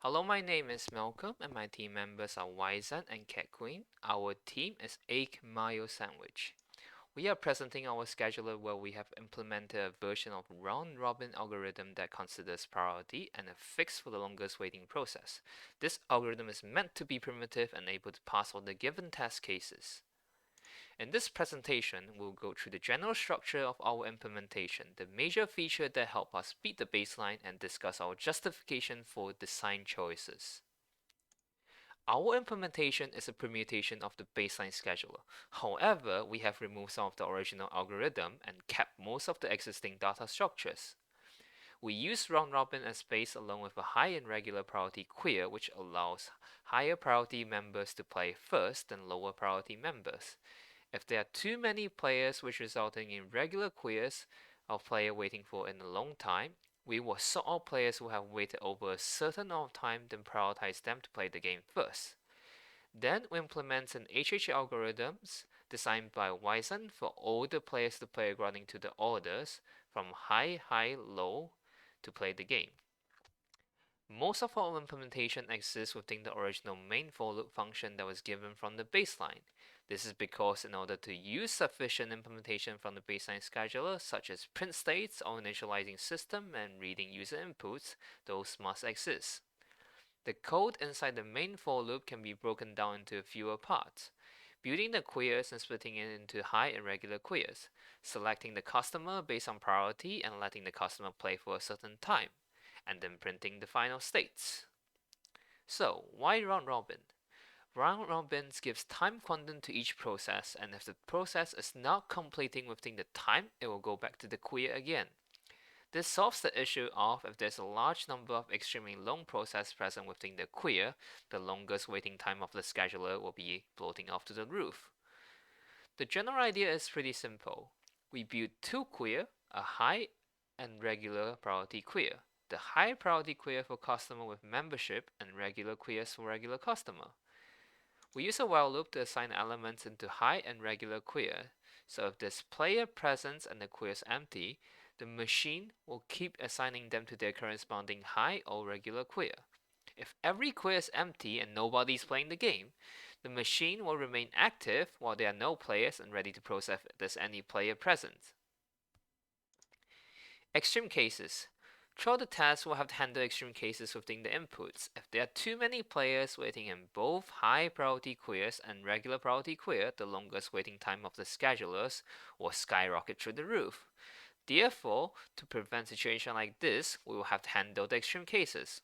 Hello, my name is Malcolm, and my team members are Wyzan and Cat Queen. Our team is Egg Mayo Sandwich. We are presenting our scheduler where we have implemented a version of round robin algorithm that considers priority and a fix for the longest waiting process. This algorithm is meant to be primitive and able to pass all the given test cases. In this presentation, we'll go through the general structure of our implementation, the major feature that help us beat the baseline, and discuss our justification for design choices. Our implementation is a permutation of the baseline scheduler. However, we have removed some of the original algorithm and kept most of the existing data structures. We use round robin as base along with a high and regular priority queue, which allows higher priority members to play first than lower priority members. If there are too many players, which resulting in regular queues of player waiting for in a long time, we will sort out players who have waited over a certain amount of time, then prioritize them to play the game first. Then we implement an HH algorithms designed by Wyzan for all the players to play according to the orders from high, high, low to play the game. Most of our implementation exists within the original main for loop function that was given from the baseline. This is because in order to use sufficient implementation from the baseline scheduler, such as print states or initializing system and reading user inputs, those must exist. The code inside the main for loop can be broken down into fewer parts, building the queries and splitting it into high and regular queries, selecting the customer based on priority and letting the customer play for a certain time, and then printing the final states. So, why round robin? Round robins gives time quantum to each process, and if the process is not completing within the time, it will go back to the queue again. This solves the issue of if there's a large number of extremely long processes present within the queue, the longest waiting time of the scheduler will be floating off to the roof. The general idea is pretty simple. We build two queue, a high and regular priority queue. The high priority queue for customer with membership and regular queues for regular customer. We use a while loop to assign elements into high and regular queue. So if there's player presence and the queue is empty, the machine will keep assigning them to their corresponding high or regular queue. If every queue is empty and nobody's playing the game, the machine will remain active while there are no players and ready to process if there's any player present. Extreme cases. Throughout the test, we'll have to handle extreme cases within the inputs. If there are too many players waiting in both high priority queues and regular priority queue, the longest waiting time of the schedulers will skyrocket through the roof. Therefore, to prevent situation like this, we will have to handle the extreme cases.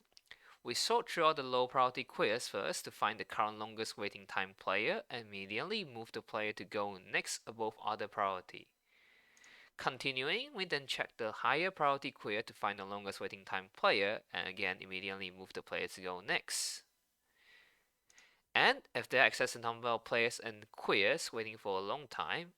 We sort through all the low priority queues first to find the current longest waiting time player and immediately move the player to go next above other priority. Continuing, we then check the higher priority queue to find the longest waiting time player and again immediately move the player to go next. And if there are excessive number of players and queues waiting for a long time,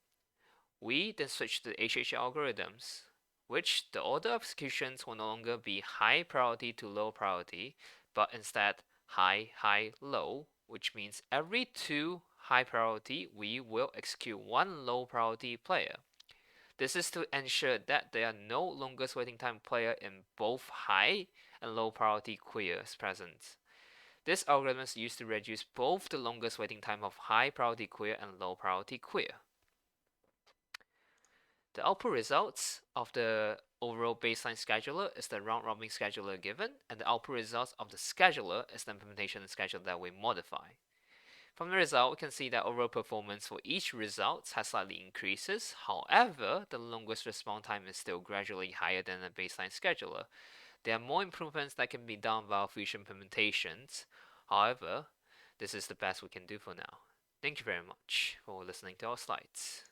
we then switch to HH algorithms, which the order of executions will no longer be high priority to low priority, but instead high, high, low, which means every 2 high priority we will execute 1 low priority player. This is to ensure that there are no longest waiting time player in both high and low priority queues present. This algorithm is used to reduce both the longest waiting time of high priority queue and low priority queue. The output results of the overall baseline scheduler is the round robin scheduler given, and the output results of the scheduler is the implementation scheduler that we modify. From the result, we can see that overall performance for each result has slightly increases. However, the longest response time is still gradually higher than the baseline scheduler. There are more improvements that can be done via future implementations. However, this is the best we can do for now. Thank you very much for listening to our slides.